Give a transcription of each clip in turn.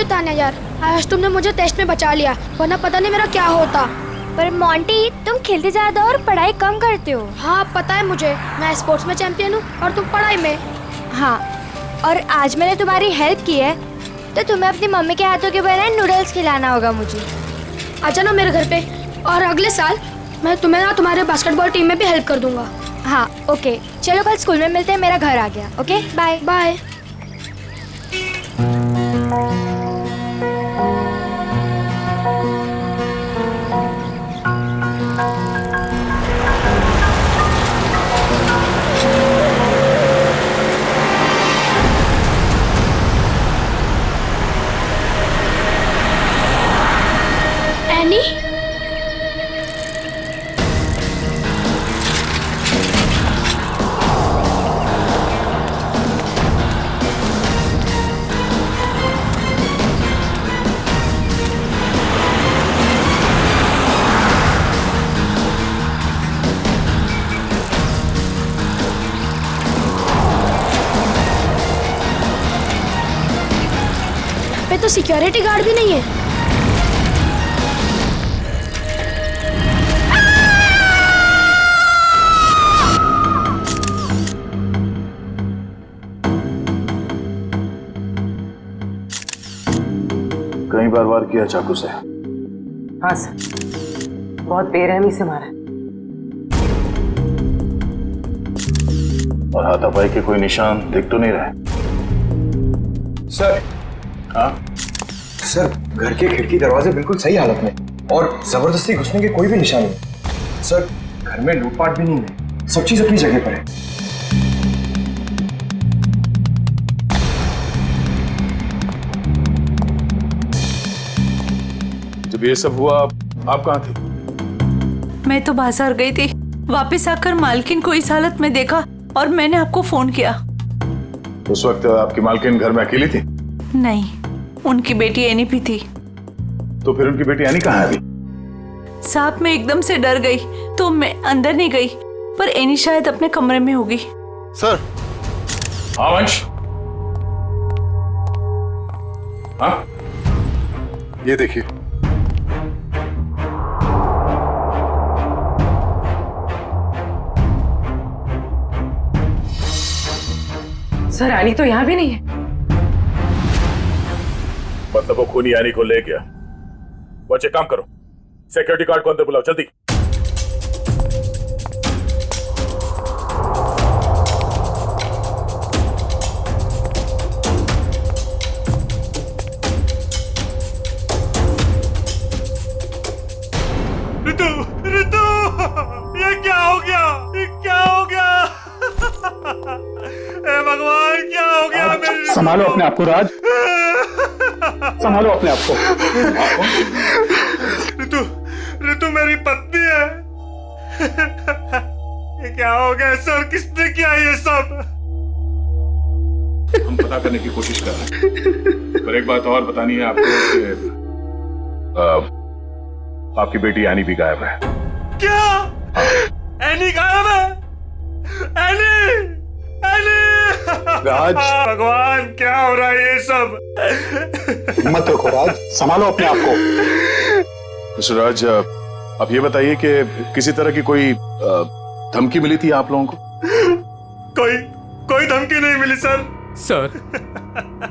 You Tanya यार, आज तुमने मुझे टेस्ट में बचा लिया, वरना पता नहीं मेरा क्या होता। पर मोंटी, तुम खेलते ज्यादा और पढ़ाई कम करते हो। हाँ पता है मुझे, मैं स्पोर्ट्स में चैंपियन हूँ और तुम पढ़ाई में। हाँ, और आज मैंने तुम्हारी हेल्प की है तो तुम्हें अपनी मम्मी के हाथों के बनाए नूडल्स खिलाना होगा मुझे। आ जाना मेरे घर पे, और अगले साल मैं तुम्हें ना तुम्हारे बास्केटबॉल टीम में भी हेल्प कर दूंगा। हाँ ओके, चलो कल स्कूल में मिलते हैं, मेरा घर आ गया। Okay bye bye. एनी, पे तो सिक्योरिटी गार्ड भी नहीं है। कई बार वार किया चाकू से। हाँ सर, बहुत बेरहमी से मारा है। और हाथापाई के कोई निशान दिख तो नहीं रहे। सर। हाँ सर, घर के खिड़की दरवाजे बिल्कुल सही हालत में और जबरदस्ती घुसने के कोई भी निशान नहीं। सर, घर में लूटपाट भी नहीं है, सब चीज अपनी जगह पर है। जब ये सब हुआ आप कहाँ थी? मैं तो बाजार गई थी, वापस आकर मालकिन को इस हालत में देखा और मैंने आपको फोन किया। उस वक्त आपकी मालकिन घर में अकेली थी? नहीं, उनकी बेटी एनी भी थी। तो फिर उनकी बेटी एनी कहाँ है अभी? साहब मैं एकदम से डर गई तो मैं अंदर नहीं गई, पर एनी शायद अपने कमरे में होगी। सर। हाँ वंश। हाँ ये देखिए। सर, एनी तो यहाँ भी नहीं है। मतलब वो खूनी एनी को ले गया। बच्चे काम करो, सिक्योरिटी गार्ड को अंदर बुलाओ जल्दी। रितु, रितु, ये क्या हो गया? ये क्या हो गया? हे भगवान, क्या हो गया मेरी? संभालो अपने आप को राज, संभालो अपने आप को। रितु, रितु मेरी पत्नी है। ये क्या हो गया सर? किसने किया ये सब? हम पता करने की कोशिश कर रहे हैं, पर एक बात और बतानी है आपको कि आपकी बेटी एनी भी गायब है। क्या? एनी गायब है? Any, any! राज, भगवान, क्या हो रहा है ये सब? हिम्मत रखो राज, संभालो अपने आप को। मिस्टर राज, अब ये बताइए कि किसी तरह की कोई धमकी मिली थी आप लोगों को? कोई धमकी नहीं मिली सर। सर,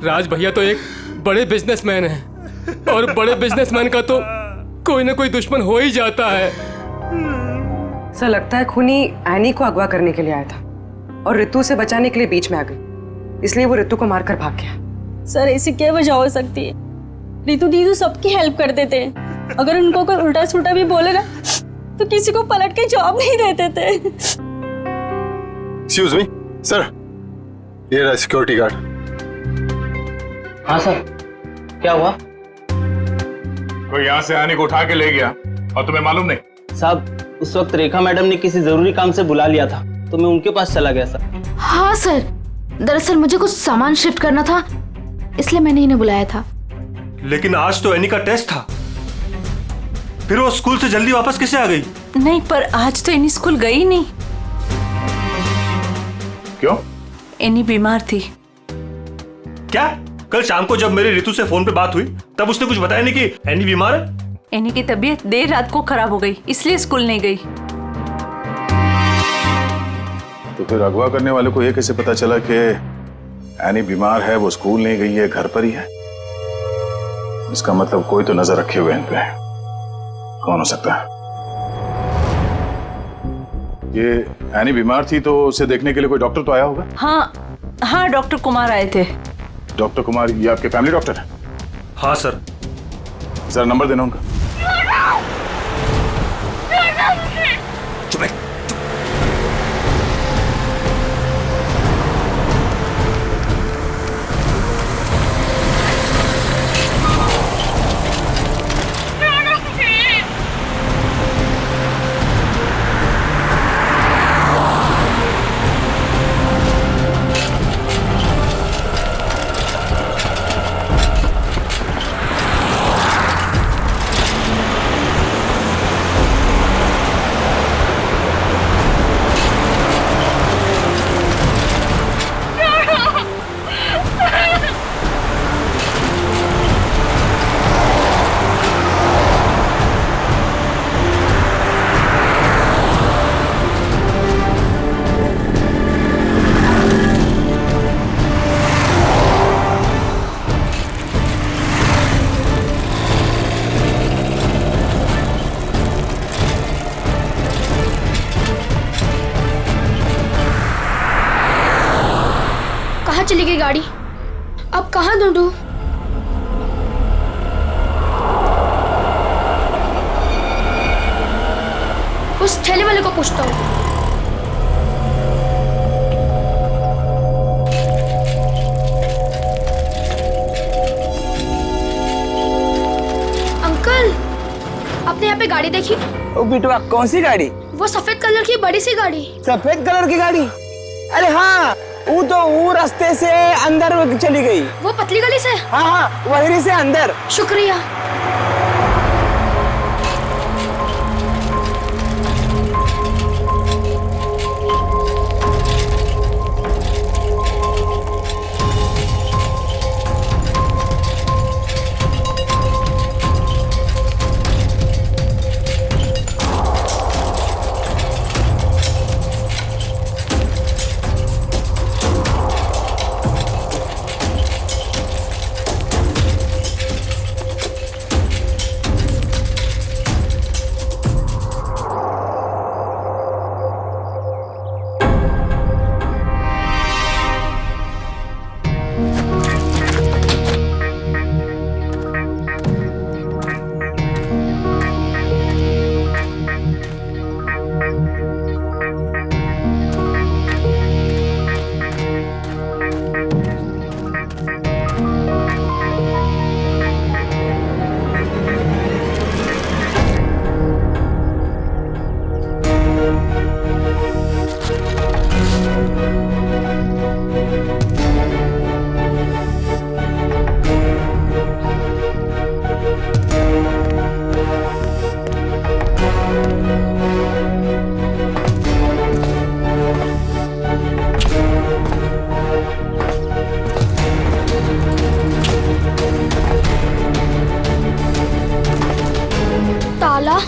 राज भैया तो एक बड़े बिजनेसमैन हैं और बड़े बिजनेसमैन का तो कोई ना कोई दुश्मन हो ही जाता है। सर, लगता है खूनी एनी को अगवा करने के लिए आया था और रितु से बचाने के लिए बीच में आ गई, इसलिए वो रितु को मारकर भाग गया। सर, ऐसी क्या वजह हो सकती है? रितु दीदी सबकी हेल्प कर देते हैं, अगर उनको कोई उल्टा सुल्टा भी बोले ना तो किसी को पलट के जवाब नहीं देते थे। एक्सक्यूज मी सर, ये रहा सिक्योरिटी गार्ड। हाँ सर, क्या हुआ? कोई यहाँ से आने को उठा के ले गया और तुम्हें मालूम नहीं? साहब, उस वक्त रेखा मैडम ने किसी जरूरी काम से बुला लिया था तो मैं उनके पास चला गया सर। हाँ सर, दरअसल मुझे कुछ सामान शिफ्ट करना था, इसलिए मैंने इन्हें बुलाया था। लेकिन आज तो एनी का टेस्ट था, फिर वो स्कूल से जल्दी वापस कैसे आ गई? नहीं, पर आज तो एनी स्कूल गई नहीं। क्यों? एनी बीमार थी। क्या? कल शाम को जब मेरी ऋतु से फोन पे बात हुई तब उसने कुछ बताया नहीं कि एनी बीमार है। एनी की तबीयत देर रात को खराब हो गई, इसलिए स्कूल नहीं गई। तो फिर अगवा करने वाले को ये कैसे पता चला कि एनी बीमार है, वो स्कूल नहीं गई है, घर पर ही है? इसका मतलब कोई तो नजर रखे हुए इन पे। कौन हो सकता है? ये एनी बीमार थी तो उसे देखने के लिए कोई डॉक्टर तो आया होगा? हाँ, डॉक्टर कुमार आए थे। डॉक्टर कुमार ये आपके फैमिली डॉक्टर है? हाँ सर। जरा नंबर देना उनका। चुप है। कहाँ चली गई गाड़ी? अब कहाँ ढूंढूं? उस ठेले वाले को पूछता हूँ। अंकल, आपने यहाँ पे गाड़ी देखी? ओ बिटवा, कौन सी गाड़ी? वो सफेद कलर की बड़ी सी गाड़ी। सफेद कलर की गाड़ी? अरे हाँ, वो रास्ते से अंदर चली गई। वो पतली गली से? हाँ, वहीं से अंदर। शुक्रिया। ताला?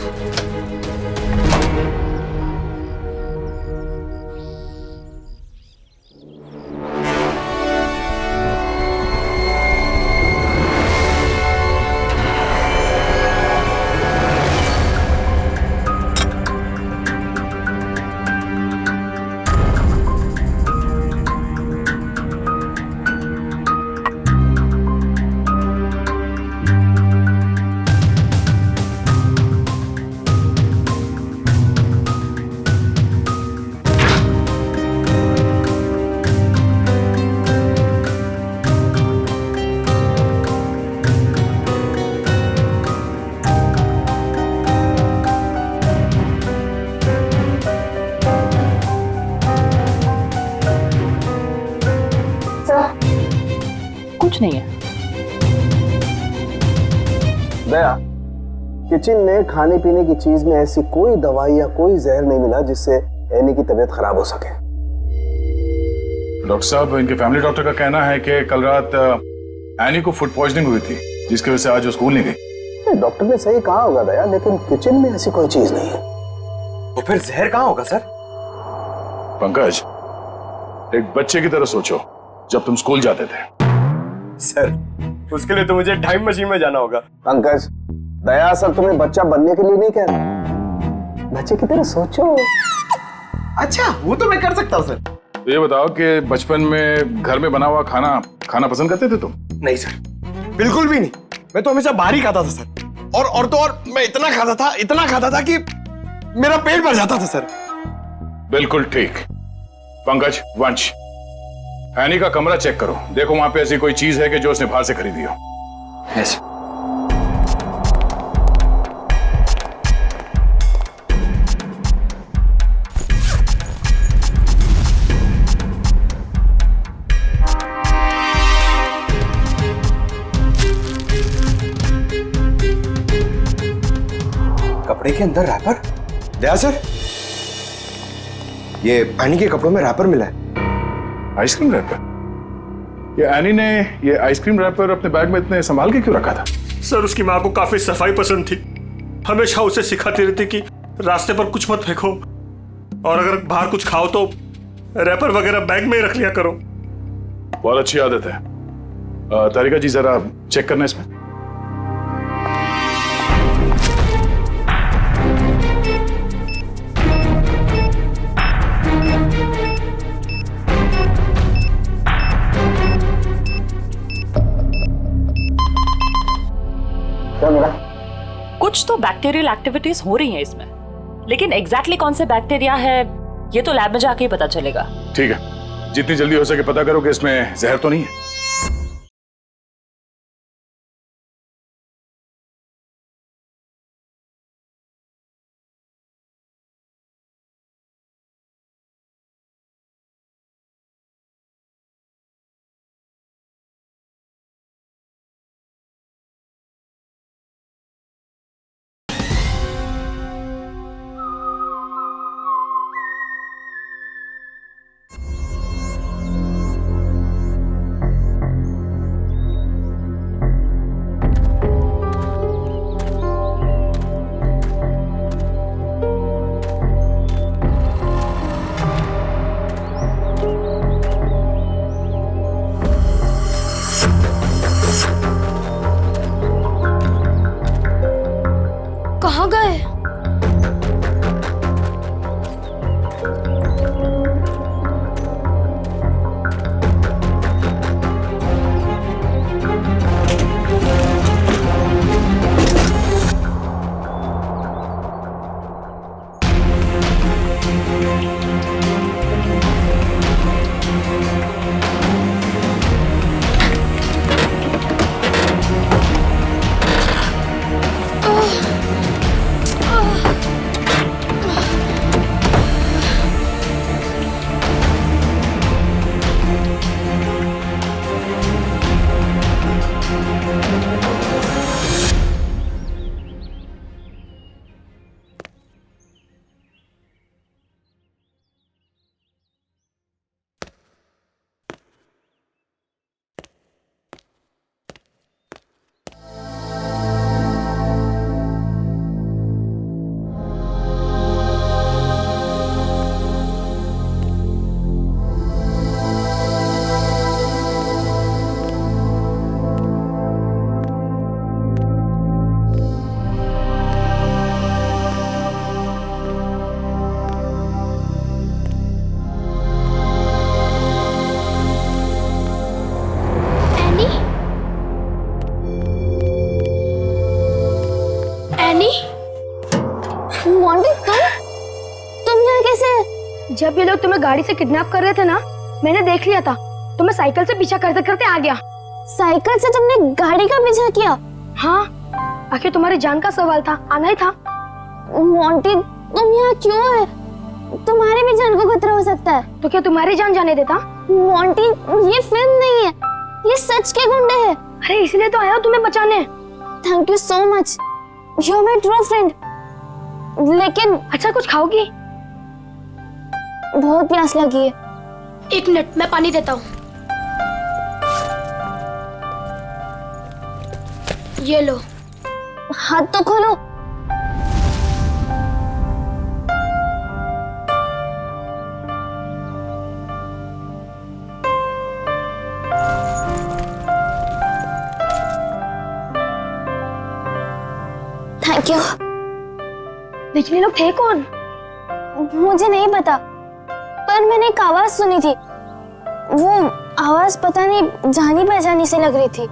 कुछ नहीं है। दया, किचन में खाने पीने की चीज में ऐसी कोई दवाई या कोई जहर नहीं मिला जिससे एनी की तबीयत खराब हो सके। डॉक्टर साहब, इनके फैमिली डॉक्टर का कहना है कि कल रात एनी को फूड पॉइजनिंग हुई थी, जिसकी वजह से आज वो स्कूल नहीं गई। डॉक्टर ने सही कहा होगा दया, लेकिन किचन में ऐसी कोई चीज नहीं है। तो फिर जहर कहाँ होगा सर? पंकज, एक बच्चे की तरह सोचो, जब तुम स्कूल जाते थे। सर, उसके लिए तो मुझे टाइम मशीन में जाना होगा। पंकज, दया सर तुम्हें बच्चा बनने के लिए नहीं कह रहा, बच्चे की तरह सोचो। अच्छा, वो तो मैं कर सकता हूँ सर। तो ये बताओ कि बचपन में घर में बना हुआ खाना खाना पसंद करते थे तुम? नहीं सर, बिल्कुल भी नहीं। मैं तो हमेशा बाहर ही खाता था सर। और तो और मैं इतना खाता था कि मेरा पेट भर जाता था सर। बिल्कुल ठीक। पंकज, वंश, एनी का कमरा चेक करो, देखो वहां पे ऐसी कोई चीज है कि जो उसने बाहर से खरीदी हो। है सर। कपड़े के अंदर रैपर? दया सर, ये एनी के कपड़ों में रैपर मिला है। Ice cream wrapper? ये एनी ने ये आइसक्रीम रैपर अपने बैग में इतने संभाल के क्यों रखा था? सर, उसकी माँ को काफी सफाई पसंद थी। हमेशा उसे सिखाती रहती कि रास्ते पर कुछ मत फेंको, और अगर बाहर कुछ खाओ तो रैपर वगैरह बैग में ही रख लिया करो। बहुत अच्छी आदत है। तारिका जी, जरा चेक करना इसमें। कुछ तो बैक्टीरियल एक्टिविटीज हो रही हैं इसमें, लेकिन एग्जैक्टली कौन से बैक्टीरिया है ये तो लैब में जाके ही पता चलेगा। ठीक है, जितनी जल्दी हो सके पता करो कि इसमें जहर तो नहीं है। कहाँ गए? जब ये लोग तुम्हें गाड़ी से किडनैप कर रहे थे ना, मैंने देख लिया था। तुम्हें साइकिल से पीछा करते करते आ गया। साइकिल से तुमने गाड़ी का पीछा किया? हाँ, आखिर तुम्हारी जान का सवाल था, आना ही था। मोंटी, तुम यहाँ क्यों है? तुम्हारी भी जान को खतरा हो सकता है। तो क्या तुम्हारी जान जाने देता? मोंटी, ये फिल्म नहीं है, ये सच के गुंडे हैं। अरे इसलिए तो आया हूँ तुम्हें बचाने। Thank you so much, you are my true friend. लेकिन अच्छा, कुछ खाओगी? बहुत प्यास लगी है। 1 मिनट, मैं पानी देता हूँ। ये लो। हाथ तो खोलो। Thank you. लेकिन ये लोग थे कौन? मुझे नहीं पता, पर मैंने एक आवाज सुनी थी। वो आवाज पता नहीं जानी पहचानी सी लग रही थी।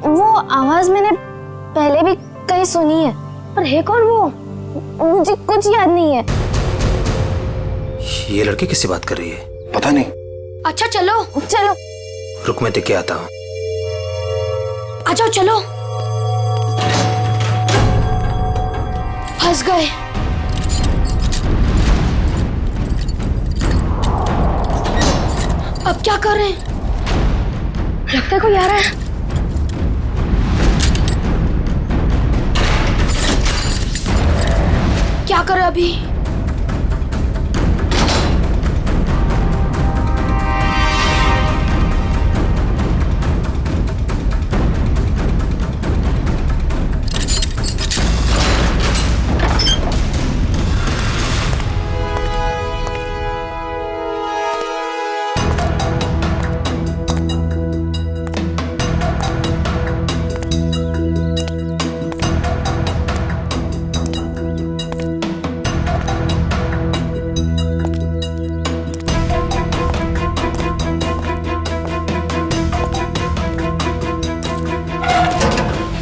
वो आवाज मैंने पहले भी कहीं सुनी है, पर है कौन वो? मुझे कुछ याद नहीं है। ये लड़की किससे बात कर रही है? पता नहीं। अच्छा चलो चलो। रुक मैं देख के आता हूँ। आ जाओ चलो। फंस गए। अब क्या कर रहे हैं? लगता है कोई आ रहा है। क्या करें अभी?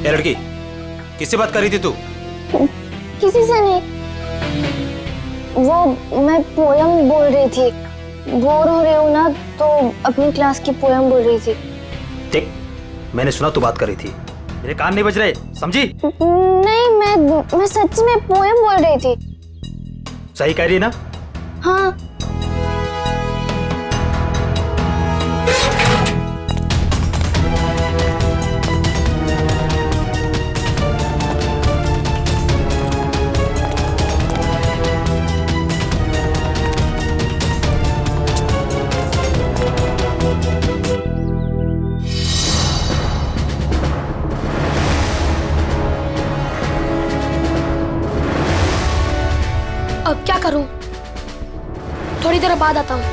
ये लड़की किससे बात कर रही थी तू? किसी से नहीं। वो मैं पोयम बोल रही थी। बोर हो रही हूँ ना, तो अपनी क्लास की पोयम बोल रही थी। देख, मैंने सुना तू बात कर रही थी, मेरे कान नहीं बज रहे, समझी? नहीं, मैं सच में पोयम बोल रही थी। सही कह रही है ना? हाँ। अब क्या करूं? थोड़ी देर बाद आता हूं।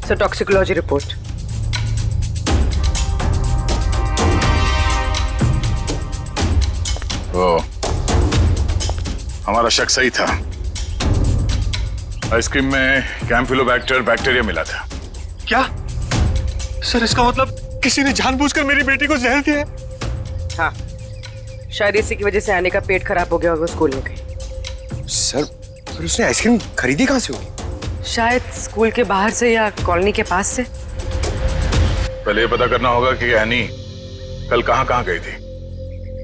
Sir toxicology report. वो हमारा शक सही था। आइसक्रीम में कैम्फिलोबैक्टर बैक्टीरिया मिला था। क्या सर, इसका मतलब किसी ने जानबूझकर मेरी बेटी को जहर दिया है? हाँ, शायद इसी की वजह से आने का पेट खराब हो गया और वो स्कूल में गई। सर, फिर उसने आइसक्रीम खरीदी कहाँ से होगी? शायद स्कूल के बाहर से या कॉलोनी के पास से। पहले ये पता करना होगा कि एनी कल कहाँ गई थी।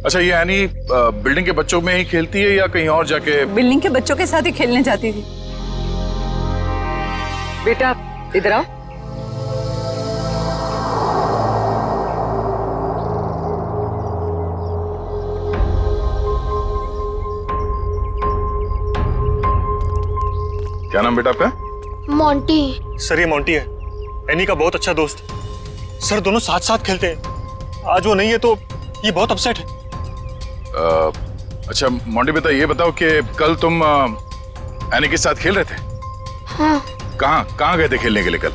अच्छा, ये एनी बिल्डिंग के बच्चों में ही खेलती है या कहीं और जाके? बिल्डिंग के बच्चों के साथ ही खेलने जाती थी। बेटा इधर आओ। क्या नाम बेटा आपका? मोंटी। सर, ये मोंटी है, एनी का बहुत अच्छा दोस्त। सर, दोनों साथ साथ खेलते हैं। आज वो नहीं है तो ये बहुत अपसेट है। अच्छा मोंटी बेटा, ये बताओ कि कल तुम एनी के साथ खेल रहे थे? हाँ। कहाँ गए थे खेलने के लिए कल?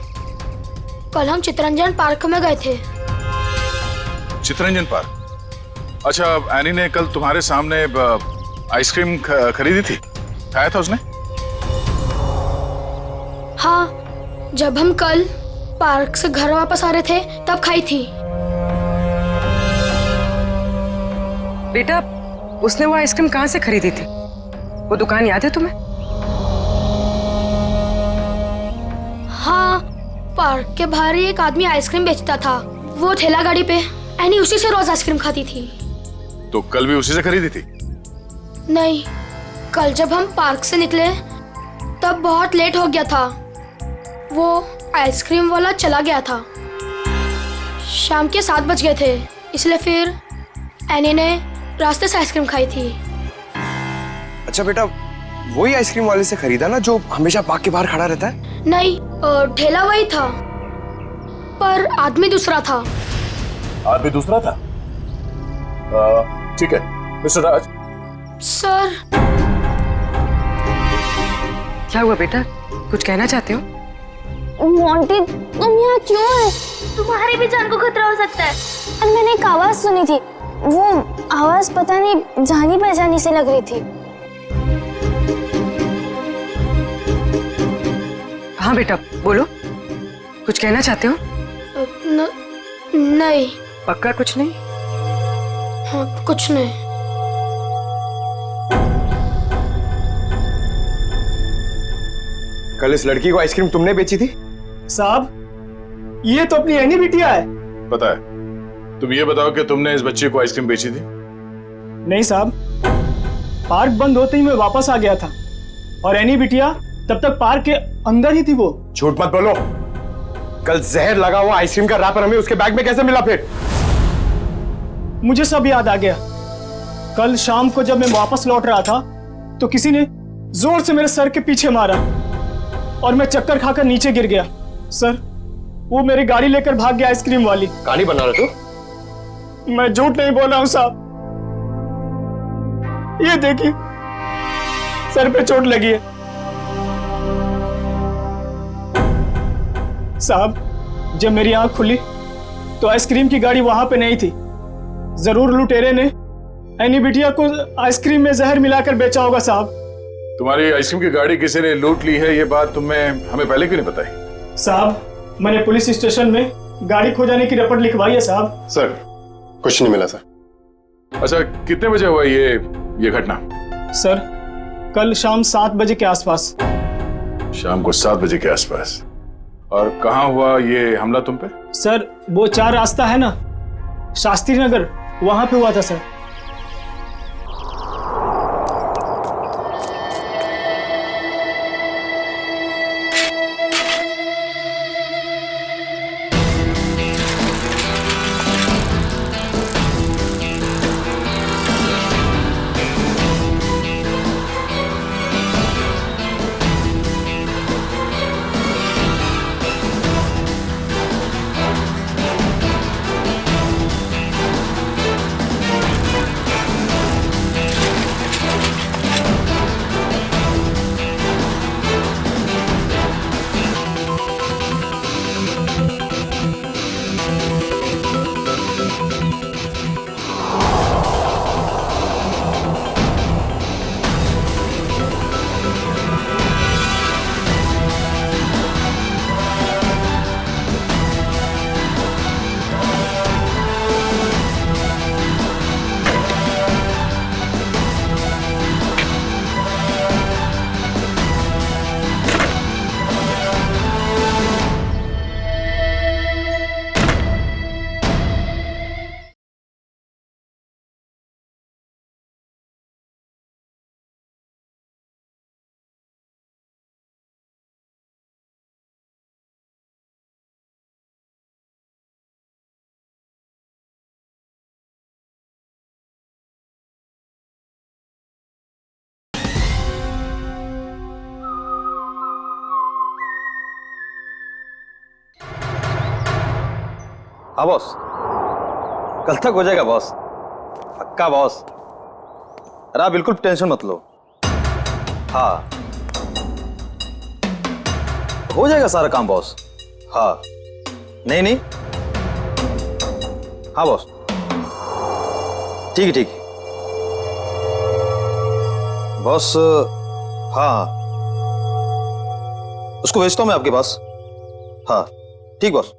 कल हम चितरंजन पार्क में गए थे। चितरंजन पार्क? अच्छा, एनी ने कल तुम्हारे सामने आइसक्रीम खरीदी थी, खाया था उसने? हाँ, जब हम कल पार्क से घर वापस आ रहे थे तब खाई थी। बेटा, उसने वो आइसक्रीम कहाँ से खरीदी थी? वो दुकान याद है तुम्हें? हाँ, पार्क के बाहर ही एक आदमी आइसक्रीम बेचता था। वो ठेला गाड़ी पे एनी उसी से रोज आइसक्रीम खाती थी। तो कल भी उसी से खरीदी थी? नहीं, कल जब हम पार्क से निकले तब बहुत लेट हो गया था। वो आइसक्रीम वाला चला गया था। शाम के 7 बज गए थे, इसलिए फिर एनी ने रास्ते से आइसक्रीम खाई थी। अच्छा बेटा, वही आइसक्रीम वाले से खरीदा ना जो हमेशा पार्क के बाहर खड़ा रहता है? नहीं, ठेला वही था पर आदमी दूसरा था। आदमी दूसरा था? ठीक है मिस्टर राज। सर। क्या हुआ बेटा, कुछ कहना चाहते हो? मोंटी, तुम यहाँ क्यों है? तुम्हारी भी जान को खतरा हो सकता है। और मैंने एक आवाज सुनी थी, वो आवाज पता नहीं जानी पहचानी से लग रही थी। हाँ बेटा बोलो, कुछ कहना चाहते हो? नहीं। पक्का कुछ नहीं? हाँ, कुछ नहीं। कल इस लड़की को आइसक्रीम तुमने बेची थी? साहब ये तो अपनी एनी बिटिया है। पता है, तुम ये बताओ कि तुमने इस बच्चे को आइसक्रीम बेची थी? नहीं साहब, पार्क बंद होते ही मैं वापस आ गया था और एनी बिटिया तब तक पार्क के अंदर ही थी। वो झूठ मत बोलो, कल जहर लगा हुआ आइसक्रीम का रैपर हमें उसके बैग में कैसे मिला? फिर मुझे सब याद आ गया। कल शाम को जब मैं वापस लौट रहा था तो किसी ने जोर से मेरे सर के पीछे मारा और मैं चक्कर खाकर नीचे गिर गया। सर, वो मेरी गाड़ी लेकर भाग गया आइसक्रीम वाली। कहानी बना रहे हो? मैं झूठ नहीं बोल रहा हूं साहब, ये देखिए सर पे चोट लगी है। साहब, जब मेरी आंख खुली तो आइसक्रीम की गाड़ी वहां पे नहीं थी। जरूर लुटेरे ने एनी बिटिया को आइसक्रीम में जहर मिलाकर बेचा होगा साहब। तुम्हारी आइसक्रीम की गाड़ी किसी ने लूट ली है, ये बात तुम्हें हमें पहले क्यों नहीं बताई? साहब, मैंने पुलिस स्टेशन में गाड़ी खो जाने की रिपोर्ट लिखवाई है साहब। सर, कुछ नहीं मिला सर। अच्छा, कितने बजे हुआ ये घटना? सर, कल शाम 7 बजे के आसपास। शाम को 7 बजे के आसपास? और कहाँ हुआ ये हमला तुम पे? सर, वो 4 रास्ता है ना, शास्त्री नगर, वहां पे हुआ था सर। हाँ बॉस, कल तक हो जाएगा बॉस, पक्का बॉस। अरे आप बिल्कुल टेंशन मत लो। हाँ, हो जाएगा सारा काम बॉस। हाँ, नहीं नहीं, हाँ बॉस, ठीक है ठीक है बॉस। हाँ, उसको भेजता हूँ मैं आपके पास। हाँ ठीक बॉस।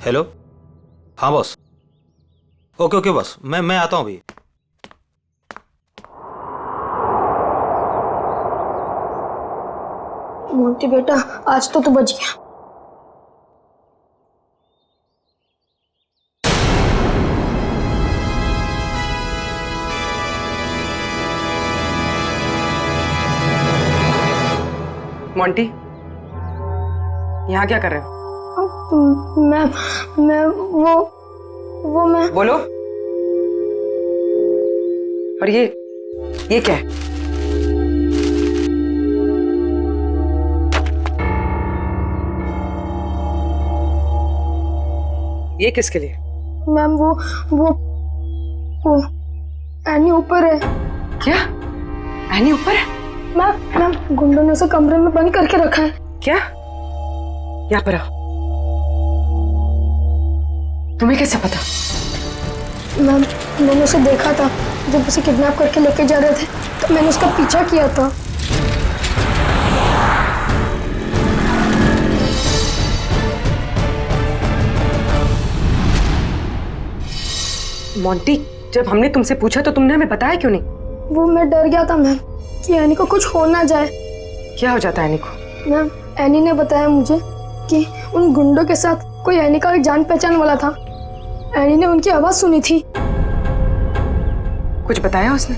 हेलो, हाँ बॉस, ओके ओके बॉस, मैं आता हूँ अभी। मोंटी बेटा, आज तो तू बच गया। मोंटी, यहाँ क्या कर रहे हो? मैं वो मैं बोलो। और ये क्या है? ये किसके लिए? मैम वो एनी ऊपर है। क्या? एनी ऊपर है? मैम गुंडों ने उसे कमरे में बंद करके रखा है। क्या? यहाँ पर आओ। तुम्हें कैसे पता? मैम मैंने उसे देखा था जब उसे किडनैप करके लेके जा रहे थे, तो मैंने उसका पीछा किया था। मोंटी, जब हमने तुमसे पूछा तो तुमने हमें बताया क्यों नहीं? वो मैं डर गया था मैम कि एनी को कुछ हो ना जाए। क्या हो जाता है एनी को? मैम एनी ने बताया मुझे कि उन गुंडों के साथ कोई एनी का जान पहचान वाला था। एनी ने उनकी आवाज सुनी थी। कुछ बताया उसने?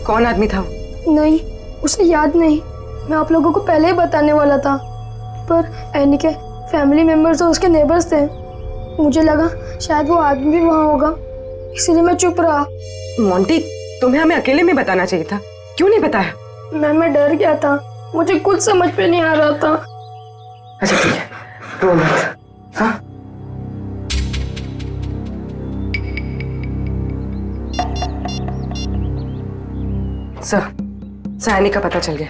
कौन आदमी था वो? नहीं, उसे याद नहीं। मैं आप लोगों को पहले ही बताने वाला था, पर एनी के फैमिली मेंबर्स और उसके नेबर्स थे। मुझे लगा शायद वो आदमी भी वहाँ होगा, इसीलिए मैं चुप रहा। मोंटी, तुम्हें हमें अकेले में बताना चाहिए था, क्यों नहीं बताया? मैं डर गया था, मुझे कुछ समझ पे नहीं आ रहा था। अच्छा ठीक है, रो मत। हाँ? सर एनी का पता चल गया।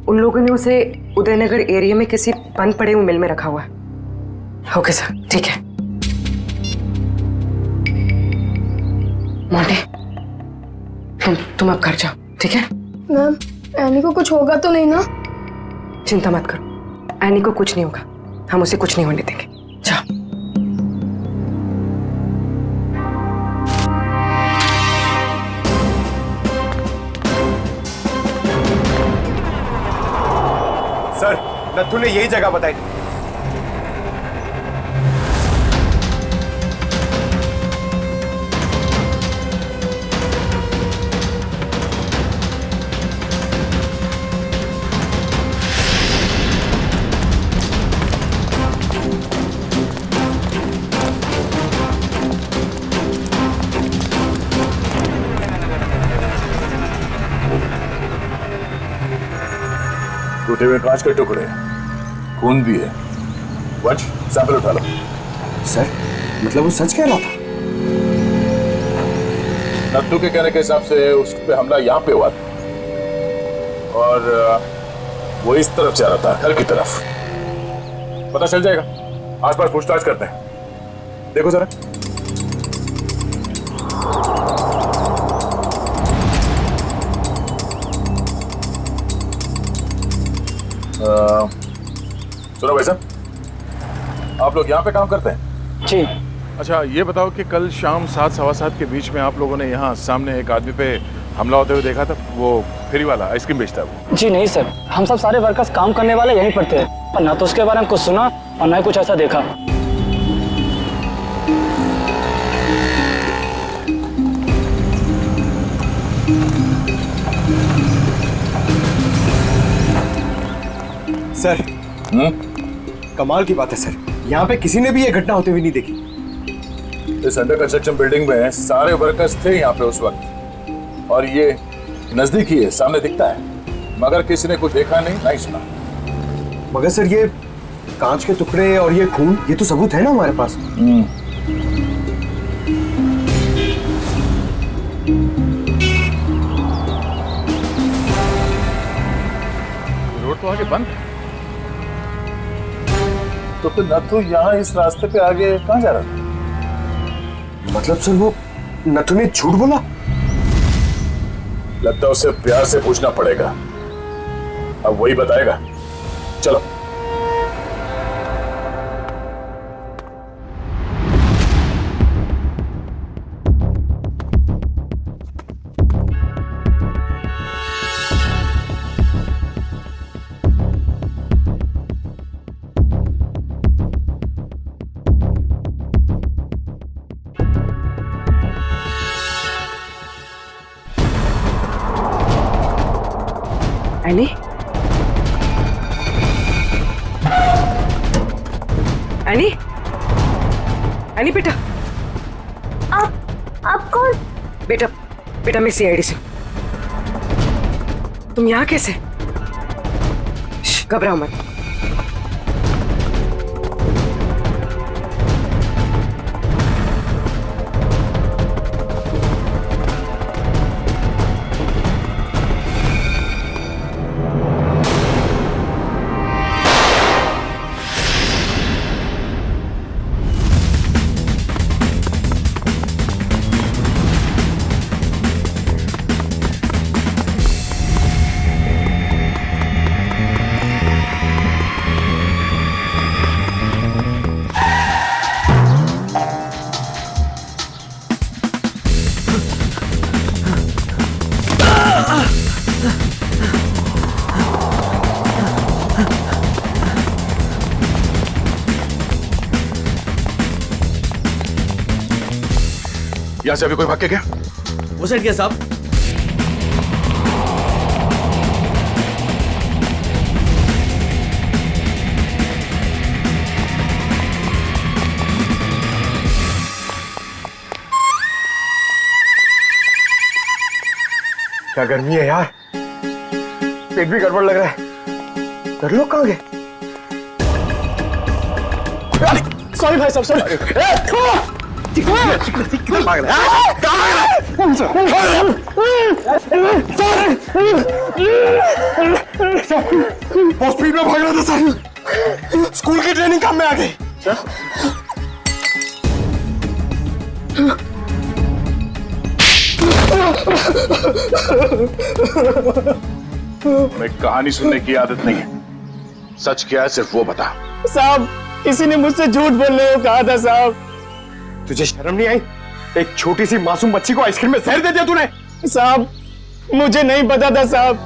उन लोगों ने उसे उदयनगर एरिया में किसी बंद पड़े हुए मिल में रखा हुआ है। ओके सर, ठीक है। मोंटी, तुम अब घर जाओ, ठीक है? मैम एनी को कुछ होगा तो नहीं ना? चिंता मत करो, एनी को कुछ नहीं होगा, हम उसे कुछ नहीं होने देंगे। जाओ। सर, नथु ने यही जगह बताई थी। टूटे हुए कांच के टुकड़े, खून भी है। वंश, सैंपल उठा लो। सर, मतलब वो सच कह रहा था? नत्थू के कहने के हिसाब से उस पे हमला यहाँ पे हुआ था और वो इस तरफ जा रहा था, घर की तरफ। पता चल जाएगा, आसपास पूछताछ करते हैं। देखो जरा। सुनो भाई साहब, आप लोग यहाँ पे काम करते हैं? जी। अच्छा, ये बताओ कि कल शाम 7 सवा 7 के बीच में आप लोगों ने यहाँ सामने एक आदमी पे हमला होते हुए देखा था? वो फेरी वाला, आइसक्रीम बेचता है वो। जी नहीं सर, हम सब सारे वर्कर्स काम करने वाले यहीं पर थे, पर ना तो उसके बारे में कुछ सुना और ना ही कुछ ऐसा देखा। सर, कमाल की बात है सर, यहाँ पे किसी ने भी ये घटना होते हुए नहीं देखी। इस अंडर कंस्ट्रक्शन बिल्डिंग में सारे वर्कर्स थे यहाँ पे उस वक्त, और ये नजदीक ही है, सामने दिखता है, मगर किसी ने कुछ देखा नहीं, नहीं सुना। मगर सर, ये कांच के टुकड़े और ये खून, ये तो सबूत है ना हमारे पास। रोड तो आगे बंद है, तो फिर नथु यहाँ इस रास्ते पे आगे कहाँ जा रहा था? मतलब सर, वो नथु ने झूठ बोला? लगता है उसे प्यार से पूछना पड़ेगा, अब वही बताएगा। चलो। एनी, एनी, एनी बेटा। आप कौन? बेटा बेटा मैं सीआईडी से। तुम यहाँ कैसे? घबराओ मत। यहाँ से अभी कोई भाग के गया? वो साइड क्या साहब? क्या गर्मी है यार, पेट भी गड़बड़ लग रहा है। कर लो कहाँ गए? सॉरी भाई साहब, सॉरी। बहुत स्पीड में भाग रहा था सर, स्कूल की ट्रेनिंग काम में आ गई। मैं कहानी सुनने की आदत नहीं है, सच क्या है सिर्फ वो बता। साहब किसी ने मुझसे झूठ बोलने को कहा था साहब। तुझे शर्म नहीं आई? एक छोटी सी मासूम बच्ची को आइसक्रीम में जहर दे दिया तूने। साहब मुझे नहीं पता था साहब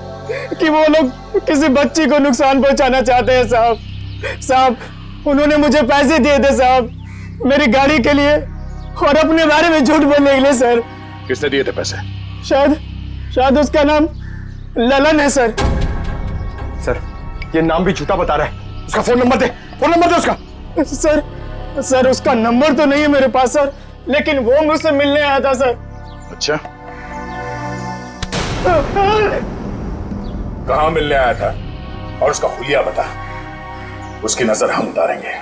कि वो लोग किसी बच्ची को नुकसान पहुंचाना चाहते हैं साहब। साहब उन्होंने मुझे पैसे दिए थे साहब, मेरी गाड़ी के लिए और अपने बारे में झूठ बोलने के लिए सर। किसने दिए थे पैसे? शायद उसका नाम ललन है सर। सर ये नाम भी झूठा बता रहा है। उसका फोन नंबर दे, फोन नंबर दे उसका। सर उसका नंबर तो नहीं है मेरे पास सर, लेकिन वो मुझसे मिलने आया था सर। अच्छा, कहाँ मिलने आया था और उसका हुलिया बता, उसकी नजर हम उतारेंगे।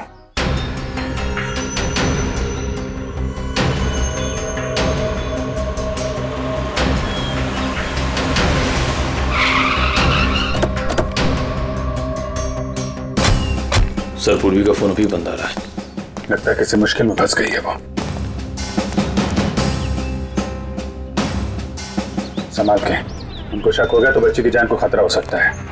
सर पूर्वी का फोन अभी बंद आ रहा है। लगता है किसी मुश्किल में फंस गई है वो। संभाल के, उनको शक हो गया तो बच्ची की जान को खतरा हो सकता है।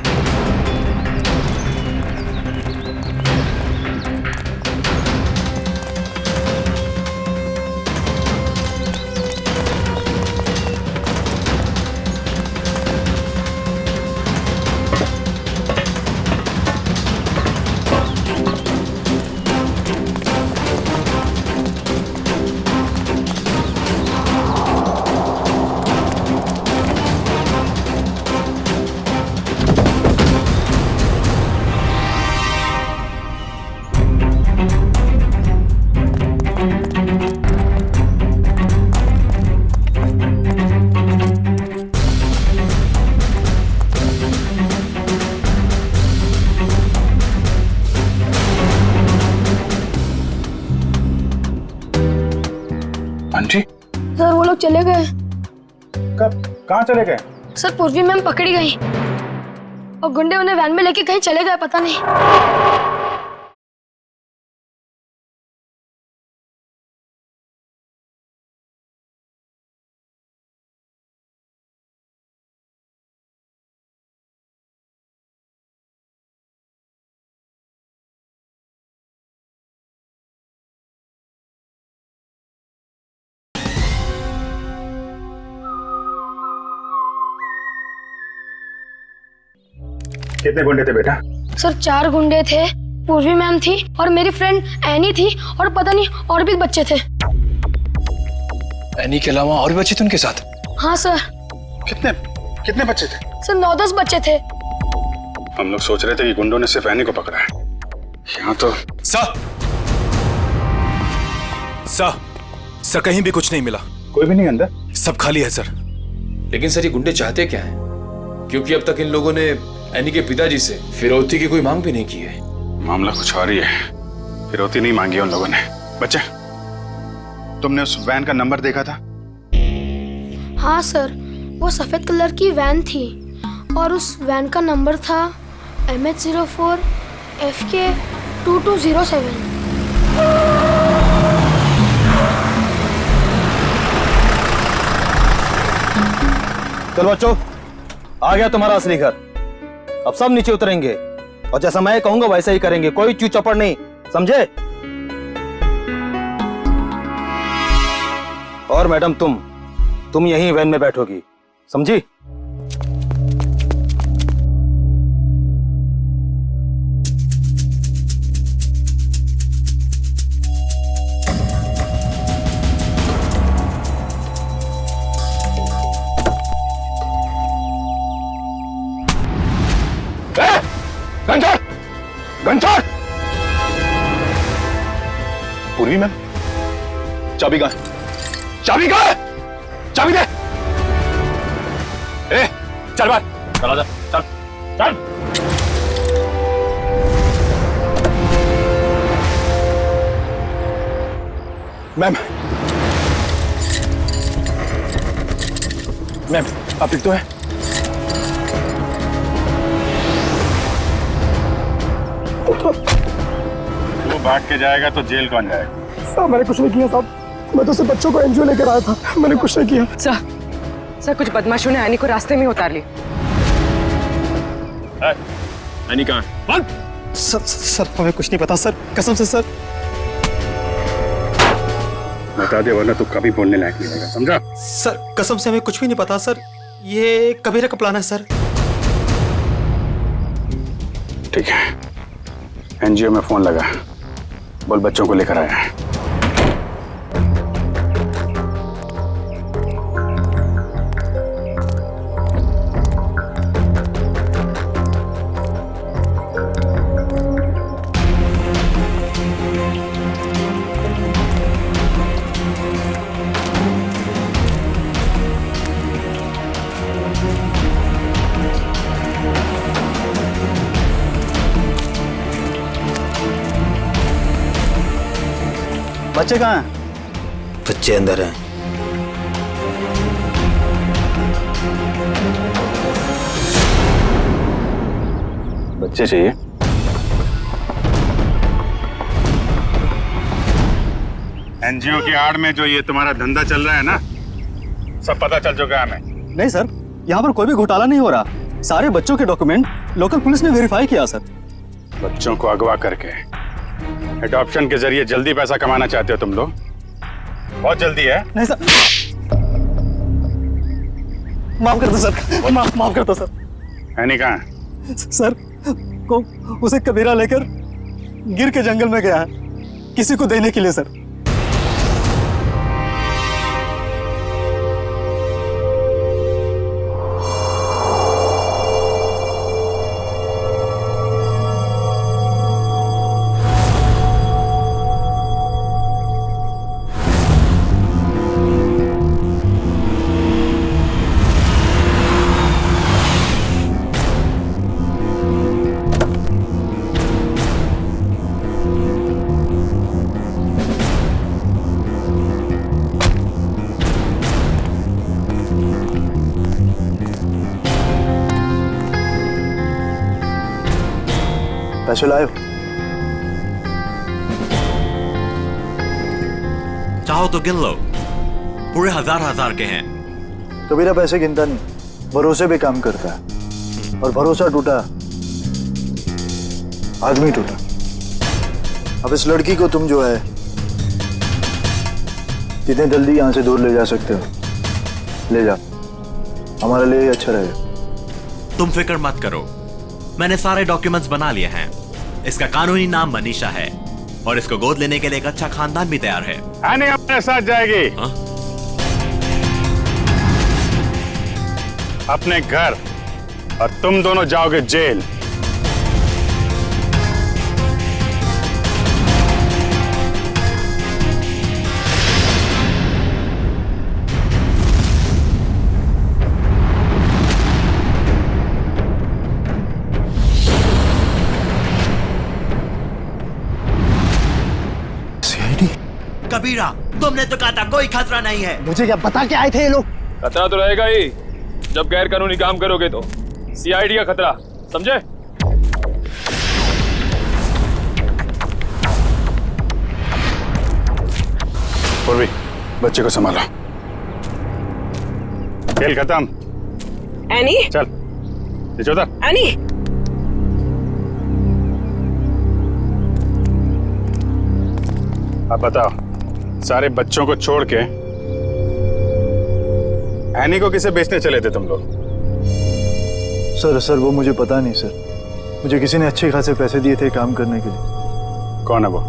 आंटी सर वो लोग चले गए। कब? कहाँ चले गए? सर पूर्वी मैम पकड़ी गई और गुंडे उन्हें वैन में लेके कहीं चले गए, पता नहीं। कितने गुंडे थे बेटा? सर 4 गुंडे थे, पूर्वी मैम थी और मेरी फ्रेंड एनी थी और पता नहीं और भी बच्चे थे। एनी के अलावा और भी बच्चे थे उनके साथ? हाँ सर। कितने बच्चे थे? सर 9-10 बच्चे थे। हम लोग सोच रहे थे कि गुंडों ने सिर्फ एनी को पकड़ा है। यहाँ तो सर सर कहीं भी कुछ नहीं मिला। कोई भी नहीं अंदर? सब खाली है सर। लेकिन सर ये गुंडे चाहते क्या हैं? क्योंकि अब तक इन लोगों ने एनी के पिताजी से फिरौती की कोई मांग भी नहीं की है। मामला कुछ और ही है। फिरौती नहीं मांगी उन लोगों ने। बच्चे, तुमने उस वैन का नंबर देखा था? हाँ सर, वो सफेद कलर की वैन थी और उस वैन का नंबर था MH04 FK 2207। चलो बच्चों, आ गया तुम्हारा असली घर। अब सब नीचे उतरेंगे और जैसा मैं कहूंगा वैसा ही करेंगे, कोई चू चपड़ नहीं, समझे? और मैडम तुम यहीं वैन में बैठोगी, समझी? घंटा! पूर्वी मैम, चाबी कहाँ है? चाबी कहाँ है? चाबी दे! ए, चल बाहर, चल आजा, चल, चल! मैम, आप ठीक तो है? तू भाग के जाएगा तो जेल कौन जाएगा? साहब मैंने कुछ नहीं किया साहब, मैं तो सिर्फ बच्चों को एनजीओ लेकर आया था, मैंने कुछ नहीं किया। सर कुछ बदमाशों ने एनी को रास्ते में उतार ली। एनी कहाँ है? सर हमें कुछ नहीं पता सर, कसम से सर। बता दे वरना तू कभी बोलने लायक नहीं रहेगा, समझा? सर कसम से हमें कुछ भी नहीं पता सर, ये कबीरा का प्लान है सर। ठीक है, एनजीओ में फोन लगा, बोल बच्चों को लेकर आया है। बच्चे कहाँ हैं? बच्चे अंदर हैं। बच्चे चाहिए? एनजीओ की आड़ में जो ये तुम्हारा धंधा चल रहा है ना, सब पता चल चुका है हमें। नहीं सर, यहाँ पर कोई भी घोटाला नहीं हो रहा। सारे बच्चों के डॉक्यूमेंट लोकल पुलिस ने वेरीफाई किया सर। बच्चों को अगवा करके एडॉप्शन के जरिए जल्दी पैसा कमाना चाहते हो तुम लोग? बहुत जल्दी है। नहीं सर, माफ कर दो सर, माफ कर दो सर। एनी कहाँ है? सर को उसे कबीरा लेकर गिर के जंगल में गया है, किसी को देने के लिए सर। पैसे लाए हो? चाहो तो गिन लो, पूरे हजार के हैं। कबीरा पैसे गिनता नहीं, भरोसे पे काम करता है, और भरोसा टूटा आदमी टूटा। अब इस लड़की को तुम जो है जितने जल्दी यहाँ से दूर ले जा सकते हो ले जाओ, हमारे लिए अच्छा रहेगा। तुम फिक्र मत करो, मैंने सारे डॉक्यूमेंट्स बना लिए हैं। इसका कानूनी नाम मनीषा है और इसको गोद लेने के लिए एक अच्छा खानदान भी तैयार है। आने अपने साथ जाएगी। हाँ? अपने घर, और तुम दोनों जाओगे जेल। कबीरा, तुमने तो कहा था कोई खतरा नहीं है। मुझे क्या बता के आए थे ये लोग? खतरा तो रहेगा ही जब गैर कानूनी काम करोगे तो। सीआईडी का खतरा, समझे? पूर्वी, बच्चे को संभालो। खेल खत्म। एनी, चल यशोदा। एनी, अब बताओ, सारे बच्चों को छोड़ के एनी को किसे बेचने चले थे तुम लोग? सर वो मुझे पता नहीं सर। मुझे किसी ने अच्छे खासे पैसे दिए थे काम करने के लिए। कौन है वो?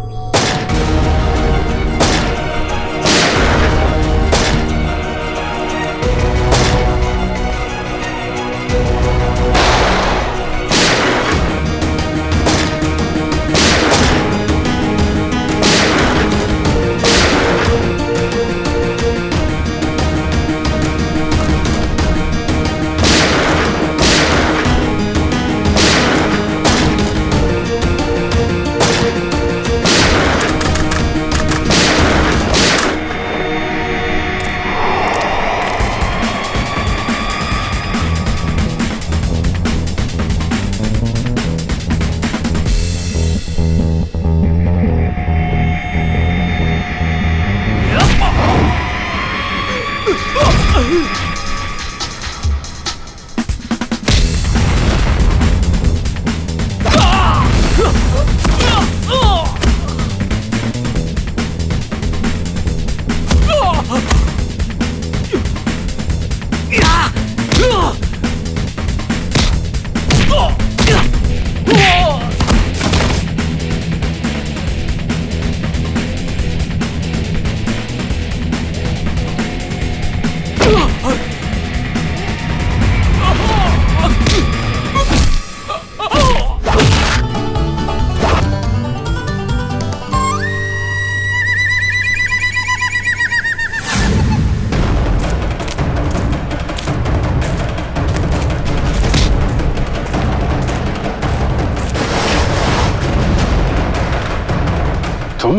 तुम?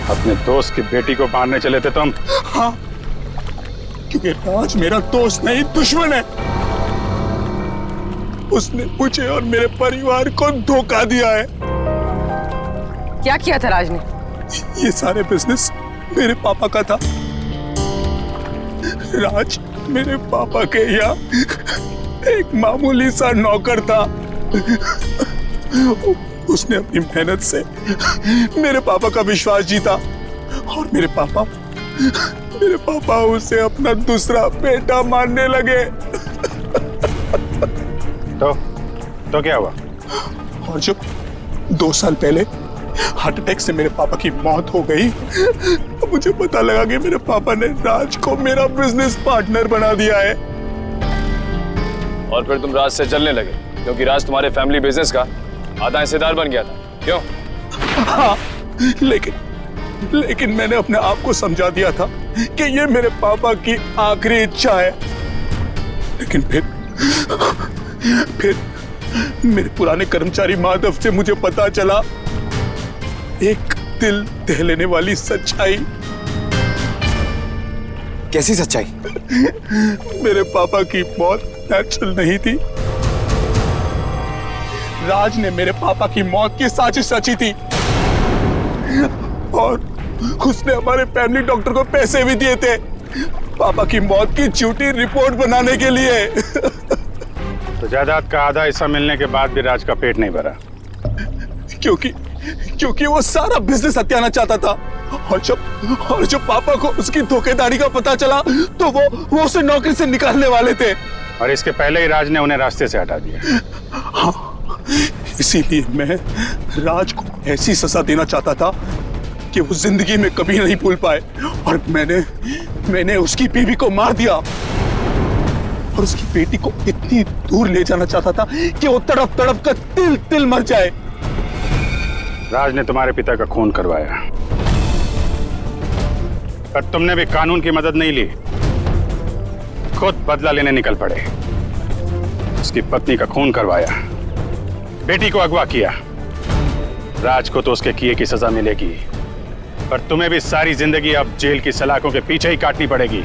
अपने दोस्त की बेटी को मारने चले थे तुम? हाँ, क्योंकि राज मेरा दोस्त नहीं दुश्मन है। उसने मुझे और मेरे परिवार को धोखा दिया है। क्या किया था राज ने? ये सारे बिजनेस मेरे पापा का था। राज मेरे पापा के यहाँ एक मामूली सा नौकर था। उसने अपनी मेहनत से मेरे पापा का विश्वास जीता और मेरे पापा उसे अपना दूसरा बेटा मानने लगे। तो क्या हुआ? और जब 2 साल पहले हार्ट अटैक से मेरे पापा की मौत हो गई तो मुझे पता लगा कि मेरे पापा ने राज को मेरा बिजनेस पार्टनर बना दिया है। और फिर तुम राज से चलने लगे क्योंकि राज तुम्हारे फैमिली बिजनेस का आधा हिस्सेदार बन गया था, क्यों? हाँ, लेकिन मैंने अपने आप को समझा दिया था कि ये मेरे पापा की आखिरी इच्छा है। लेकिन फिर मेरे पुराने कर्मचारी माधव से मुझे पता चला एक दिल दह लेने वाली सच्चाई। कैसी सच्चाई? मेरे पापा की मौत नेचुरल नहीं थी। राज ने मेरे पापा की मौत की साजिश रची थी और उसने हमारे फैमिली डॉक्टर को पैसे भी दिए थे पापा की मौत की झूठी रिपोर्ट बनाने के लिए। तो जायदाद का आधा हिस्सा मिलने के बाद भी राज का पेट नहीं भरा? क्योंकि वो सारा बिजनेस हत्याना चाहता था और जब पापा को उसकी धोखेधारी का पता चला तो वो उसे नौकरी से निकालने वाले थे। और इसके पहले ही राज ने उन्हें रास्ते से हटा दिया। हाँ, इसीलिए मैं राज को ऐसी सजा देना चाहता था कि वो जिंदगी में कभी नहीं भूल पाए। और मैंने उसकी बीवी को मार दिया और उसकी बेटी को इतनी दूर ले जाना चाहता था कि वो तड़प तड़प कर तिल तिल मर जाए। राज ने तुम्हारे पिता का खून करवाया, पर तुमने भी कानून की मदद नहीं ली, खुद बदला लेने निकल पड़े। उसकी पत्नी का खून करवाया, बेटी को अगवा किया। राज को तो उसके किए की सजा मिलेगी, पर तुम्हें भी सारी जिंदगी अब जेल की सलाखों के पीछे ही काटनी पड़ेगी।